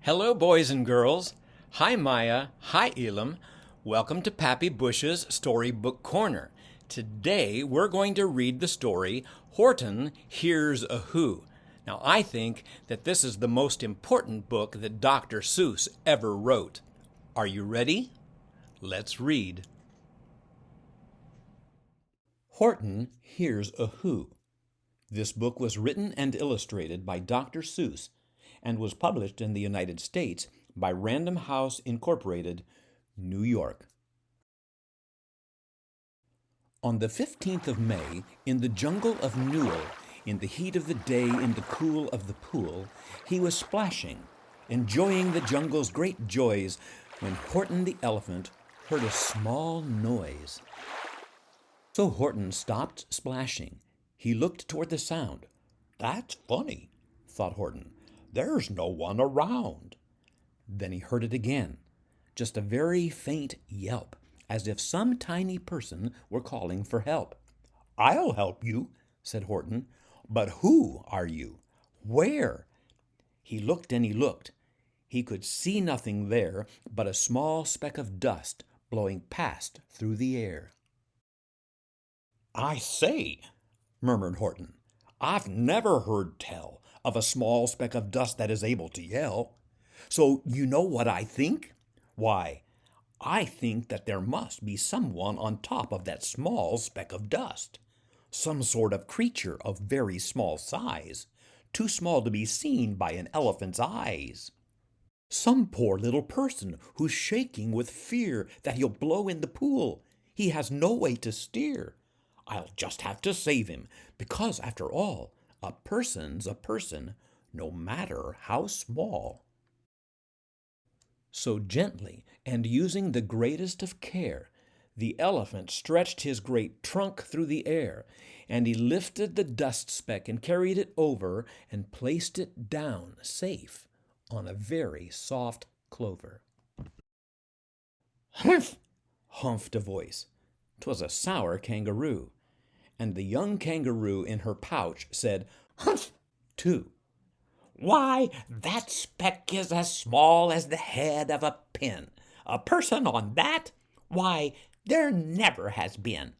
Hello, boys and girls. Hi, Maya. Hi, Elam. Welcome to Pappy Bush's Storybook Corner. Today, we're going to read the story, Horton Hears a Who. Now, I think that this is the most important book that Dr. Seuss ever wrote. Are you ready? Let's read. Horton Hears a Who. This book was written and illustrated by Dr. Seuss and was published in the United States by Random House Incorporated, New York. On the 15th of May, in the jungle of Newell, in the heat of the day, in the cool of the pool, he was splashing, enjoying the jungle's great joys, when Horton the elephant heard a small noise. So Horton stopped splashing. He looked toward the sound. "That's funny," thought Horton. "There's no one around." Then he heard it again, just a very faint yelp, as if some tiny person were calling for help. "I'll help you," said Horton. "But who are you? Where?" He looked and he looked. He could see nothing there but a small speck of dust blowing past through the air. "I say," murmured Horton, "I've never heard tell of a small speck of dust that is able to yell. So you know what I think? Why, I think that there must be someone on top of that small speck of dust. Some sort of creature of very small size, too small to be seen by an elephant's eyes. Some poor little person who's shaking with fear that he'll blow in the pool. He has no way to steer. I'll just have to save him, because after all, a person's a person, no matter how small." So gently, and using the greatest of care, the elephant stretched his great trunk through the air, and he lifted the dust speck and carried it over and placed it down safe on a very soft clover. "Humph!" humphed a voice. 'Twas a sour kangaroo, and the young kangaroo in her pouch said, "Humph!" too. "Why, that speck is as small as the head of a pin. A person on that? Why, there never has been."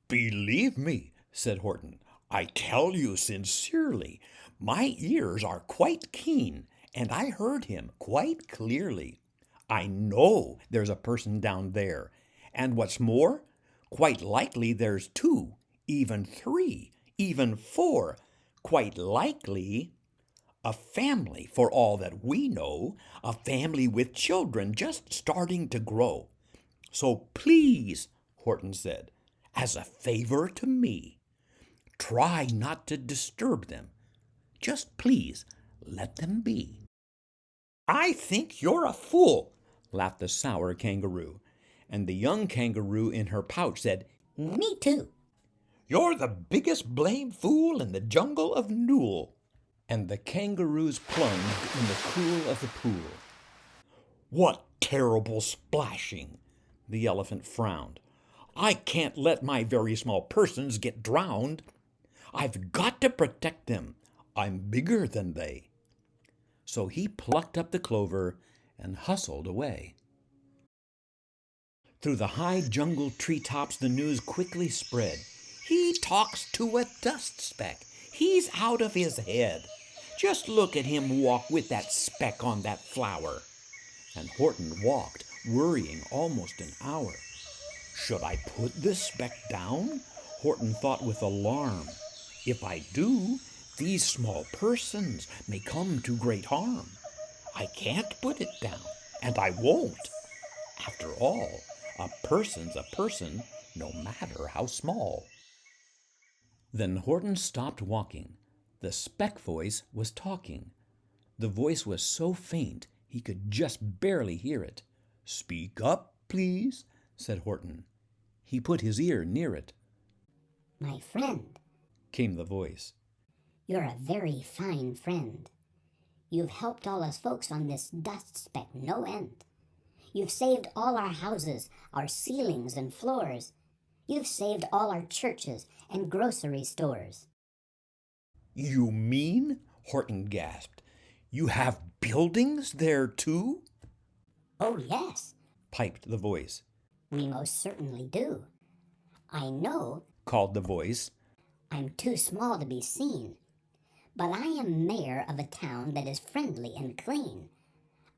"Believe me," said Horton, "I tell you sincerely, my ears are quite keen, and I heard him quite clearly. I know there's a person down there, and what's more, quite likely there's two, even three, even four, quite likely a family for all that we know, a family with children just starting to grow. So please," Horton said, "as a favor to me, try not to disturb them. Just please let them be." "I think you're a fool," laughed the sour kangaroo, and the young kangaroo in her pouch said, "Me too." "You're the biggest blame fool in the jungle of Newell." And the kangaroos plunged in the cool of the pool. "What terrible splashing!" The elephant frowned. "I can't let my very small persons get drowned. I've got to protect them. I'm bigger than they." So he plucked up the clover and hustled away. Through the high jungle treetops the news quickly spread. "He talks to a dust speck. He's out of his head. Just look at him walk with that speck on that flower." And Horton walked, worrying almost an hour. "Should I put this speck down?" Horton thought with alarm. "If I do, these small persons may come to great harm. I can't put it down, and I won't. After all, a person's a person, no matter how small." Then Horton stopped walking. The speck voice was talking. The voice was so faint he could just barely hear it. "Speak up, please," said Horton. He put his ear near it. "My friend," came the voice. "you're a very fine friend. You've helped all us folks on this dust speck no end. You've saved all our houses, our ceilings and floors. You've saved all our churches and grocery stores." "You mean," Horton gasped, You have buildings there, too? Oh, yes, Piped the voice. we most certainly do. I know Called the voice. I'm too small to be seen, but I am mayor of a town that is friendly and clean.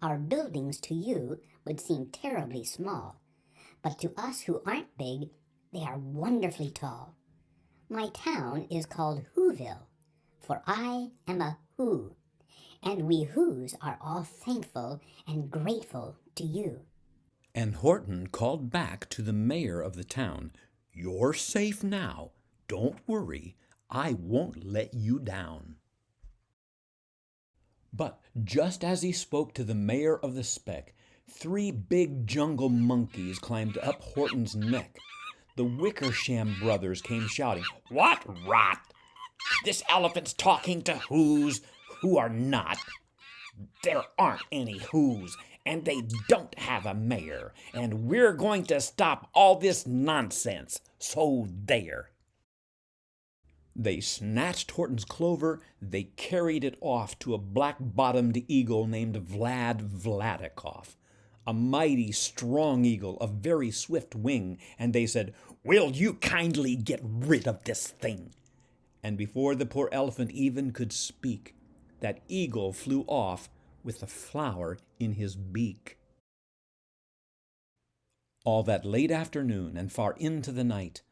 Our buildings to you would seem terribly small, but to us who aren't big, they are wonderfully tall. My town is called Whoville, for I am a Who, and we Whos are all thankful and grateful to you. And Horton called back to the mayor of the town, You're safe now. Don't worry. I won't let you down. But just as he spoke to the mayor of the speck, 3 big jungle monkeys climbed up Horton's neck. The Wickersham brothers came shouting, What rot! This elephant's talking to who are not. There aren't any whos, and they don't have a mayor, and we're going to stop all this nonsense. So there. They snatched Horton's clover, they carried it off to a black-bottomed eagle named Vladikoff, a mighty strong eagle of very swift wing, and they said, Will you kindly get rid of this thing? And before the poor elephant even could speak, that eagle flew off with the flower in his beak. All that late afternoon and far into the night,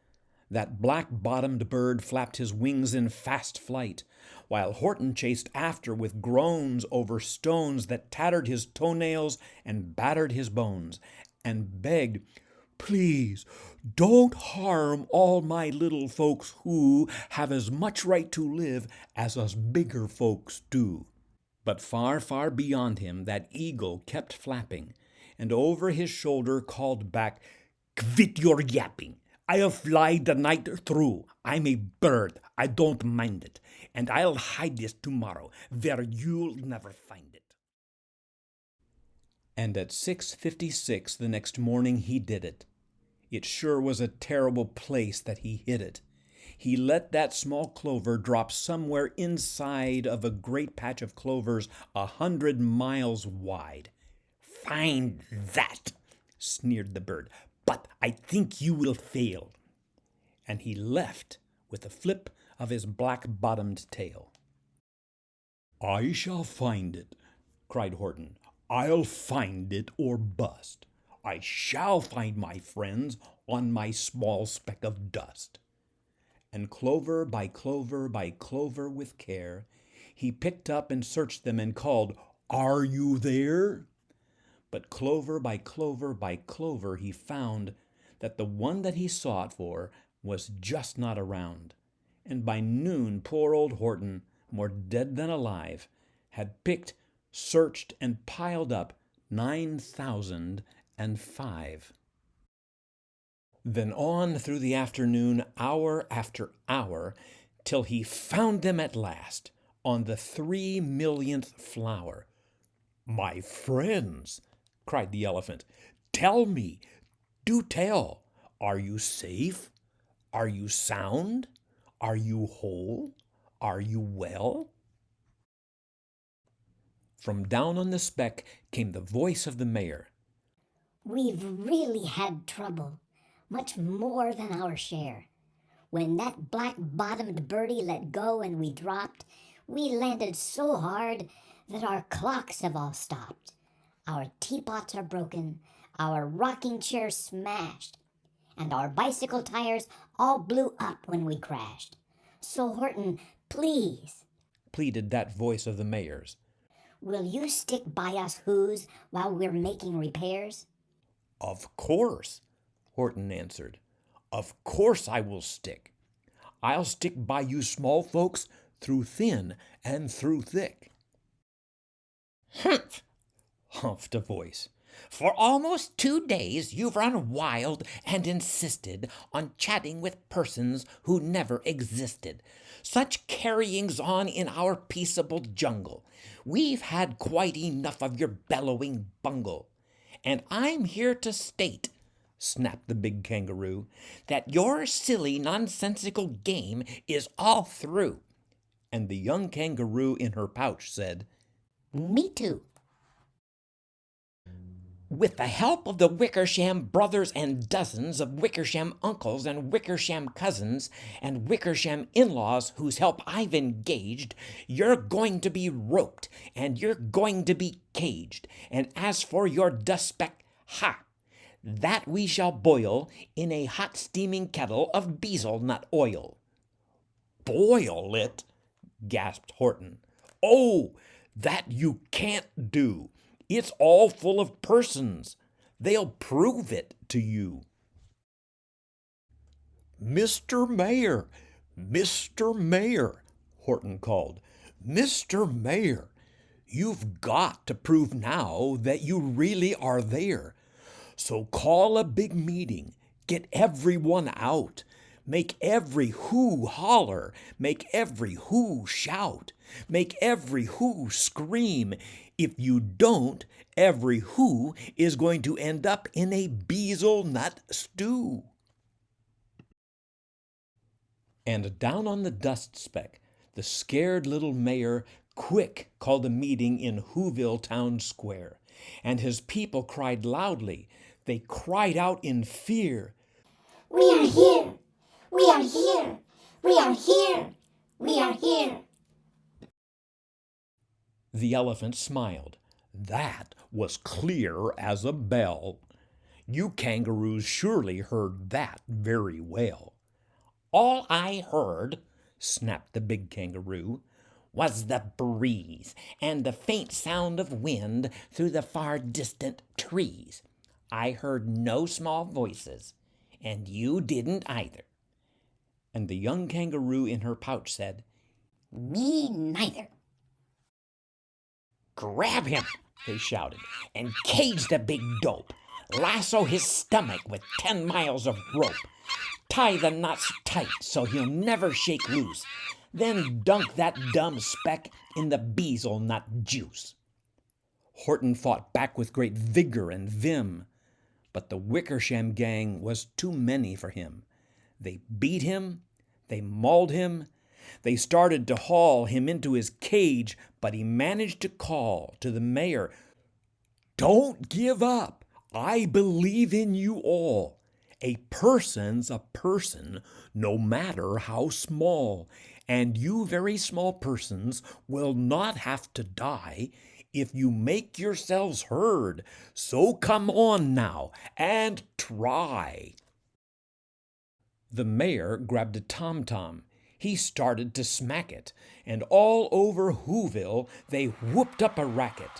that black-bottomed bird flapped his wings in fast flight, while Horton chased after with groans over stones that tattered his toenails and battered his bones, and begged, Please, don't harm all my little folks who have as much right to live as us bigger folks do. But far, far beyond him that eagle kept flapping, and over his shoulder called back, Quit your yapping! I'll fly the night through. I'm a bird. I don't mind it. And I'll hide this tomorrow, where you'll never find it. And at 6:56 the next morning he did it. It sure was a terrible place that he hid it. He let that small clover drop somewhere inside of a great patch of clovers 100 miles wide. Find that, sneered the bird. But I think you will fail. And he left with a flip of his black-bottomed tail. I shall find it, cried Horton. I'll find it or bust. I shall find my friends on my small speck of dust. And clover by clover by clover with care, he picked up and searched them and called, Are you there? But clover by clover by clover he found that the one that he sought for was just not around. And by noon poor old Horton, more dead than alive, had picked, searched, and piled up 9,005. Then on through the afternoon, hour after hour, till he found them at last, on the 3,000,000th flower. My friends, cried the elephant, tell me, do tell, are you safe? Are you sound? Are you whole? Are you well? From down on the speck came the voice of the mayor. We've really had trouble, much more than our share. When that black-bottomed birdie let go and we dropped, we landed so hard that our clocks have all stopped. Our teapots are broken, our rocking chairs smashed, and our bicycle tires all blew up when we crashed. So, Horton, please, pleaded that voice of the mayor's. Will you stick by us who's while we're making repairs? Of course, Horton answered. Of course I will stick. I'll stick by you small folks through thin and through thick. Humph, humphed a voice. For almost 2 days you've run wild and insisted on chatting with persons who never existed. Such carryings on in our peaceable jungle. We've had quite enough of your bellowing bungle. And I'm here to state, snapped the big kangaroo, that your silly, nonsensical game is all through. And the young kangaroo in her pouch said, Me too. With the help of the Wickersham brothers and dozens of Wickersham uncles and Wickersham cousins and Wickersham in-laws whose help I've engaged, you're going to be roped and you're going to be caged. And as for your dust speck, that we shall boil in a hot steaming kettle of bezel nut oil. Boil it? Gasped Horton. Oh, that you can't do. It's all full of persons. They'll prove it to you. Mr. Mayor, Mr. Mayor, Horton called. Mr. Mayor, you've got to prove now that you really are there. So call a big meeting. Get everyone out. Make every who holler. Make every who shout. Make every who scream. If you don't, every who is going to end up in a bezel nut stew. And down on the dust speck, the scared little mayor quick called a meeting in Whoville town square, and his people cried loudly. They cried out in fear. We are here! We are here! We are here! We are here! The elephant smiled. That was clear as a bell. You kangaroos surely heard that very well. All I heard, snapped the big kangaroo, was the breeze and the faint sound of wind through the far distant trees. I heard no small voices, and you didn't either. And the young kangaroo in her pouch said, Me neither. Grab him, they shouted, and cage the big dope. Lasso his stomach with 10 miles of rope. Tie the knots tight so he'll never shake loose. Then dunk that dumb speck in the bezel nut juice. Horton fought back with great vigor and vim, but the Wickersham gang was too many for him. They beat him, they mauled him, they started to haul him into his cage, but he managed to call to the mayor, Don't give up. I believe in you all. A person's a person, no matter how small, and you very small persons will not have to die if you make yourselves heard. So come on now and try. The mayor grabbed a tom-tom. He started to smack it, and all over Whoville they whooped up a racket.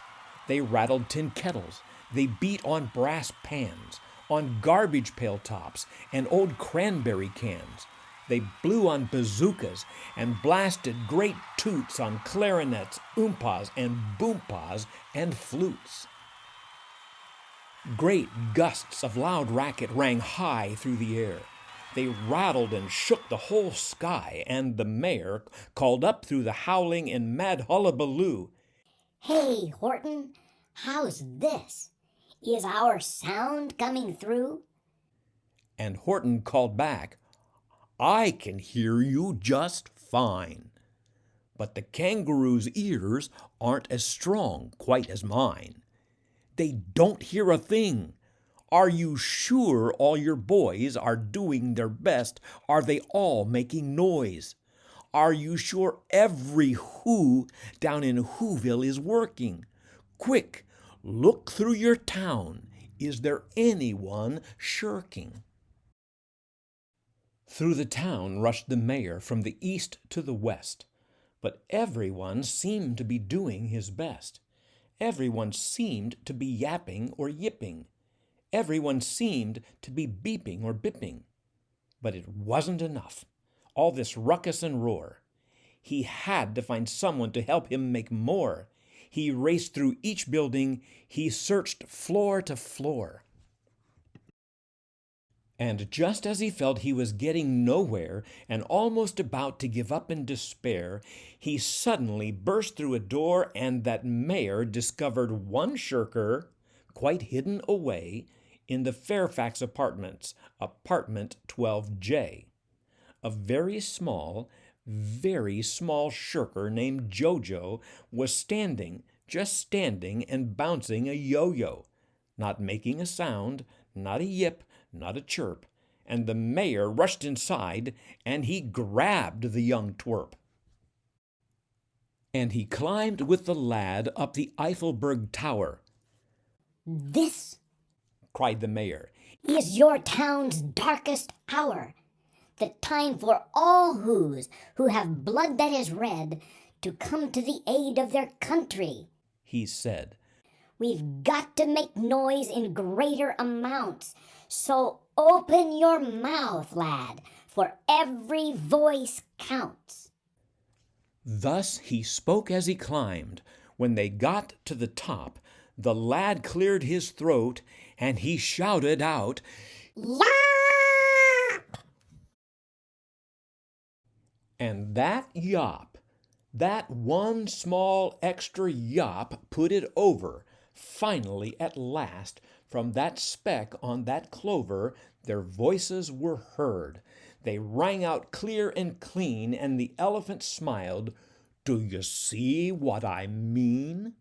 They rattled tin kettles. They beat on brass pans, on garbage pail tops and old cranberry cans. They blew on bazookas and blasted great toots on clarinets, oompas and boompas and flutes. Great gusts of loud racket rang high through the air. They rattled and shook the whole sky, and the mayor called up through the howling in mad hullabaloo, Hey, Horton, how's this? Is our sound coming through? And Horton called back, I can hear you just fine. But the kangaroo's ears aren't as strong quite as mine. They don't hear a thing. Are you sure all your boys are doing their best? Are they all making noise? Are you sure every who down in Whoville is working? Quick, look through your town. Is there anyone shirking? Through the town rushed the mayor from the east to the west, but everyone seemed to be doing his best. Everyone seemed to be yapping or yipping. Everyone seemed to be beeping or bipping. But it wasn't enough. All this ruckus and roar. He had to find someone to help him make more. He raced through each building. He searched floor to floor. And just as he felt he was getting nowhere and almost about to give up in despair, he suddenly burst through a door, and that mayor discovered one shirker quite hidden away in the Fairfax Apartments, apartment 12J. A very small shirker named Jojo was standing just standing and bouncing a yo-yo, not making a sound, not a yip, not a chirp, and the mayor rushed inside, and he grabbed the young twerp. And he climbed with the lad up the Eiffelberg Tower. "This," cried the mayor, "is your town's darkest hour. The time for all who have blood that is red to come to the aid of their country," he said. "We've got to make noise in greater amounts. So open your mouth, lad, for every voice counts." Thus he spoke as he climbed. When they got to the top, the lad cleared his throat, and he shouted out, "Yap!" And that yop, that one small extra yop put it over. Finally, at last, from that speck on that clover, their voices were heard. They rang out clear and clean, and the elephant smiled. "Do you see what I mean?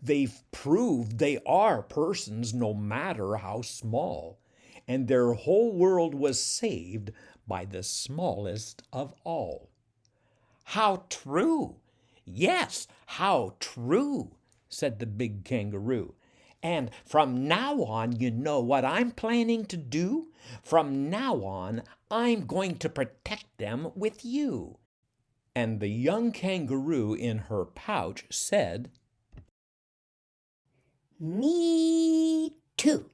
They've proved they are persons no matter how small, and their whole world was saved by the smallest of all." "How true! Yes, how true!" said the big kangaroo. "And from now on, you know what I'm planning to do? From now on, I'm going to protect them with you." And the young kangaroo in her pouch said, "Me too.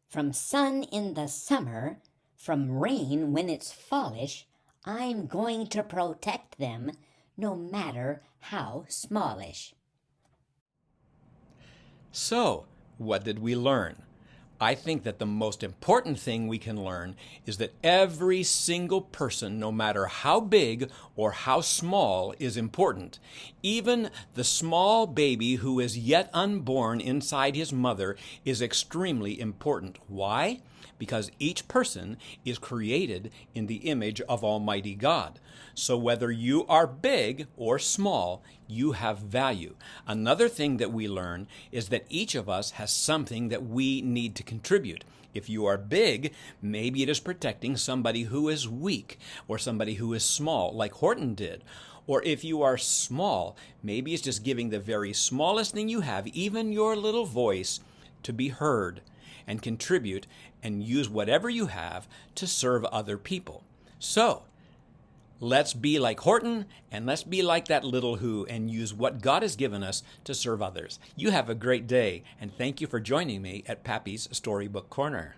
From sun in the summer, from rain when it's fallish, I'm going to protect them, no matter how smallish." So, what did we learn? I think that the most important thing we can learn is that every single person, no matter how big or how small, is important. Even the small baby who is yet unborn inside his mother is extremely important. Why? Because each person is created in the image of Almighty God. So whether you are big or small, you have value. Another thing that we learn is that each of us has something that we need to contribute. If you are big, maybe it is protecting somebody who is weak or somebody who is small, like Horton did. Or if you are small, maybe it's just giving the very smallest thing you have, even your little voice, to be heard and contribute and use whatever you have to serve other people. So, let's be like Horton, and let's be like that little who, and use what God has given us to serve others. You have a great day, and thank you for joining me at Pappy's Storybook Corner.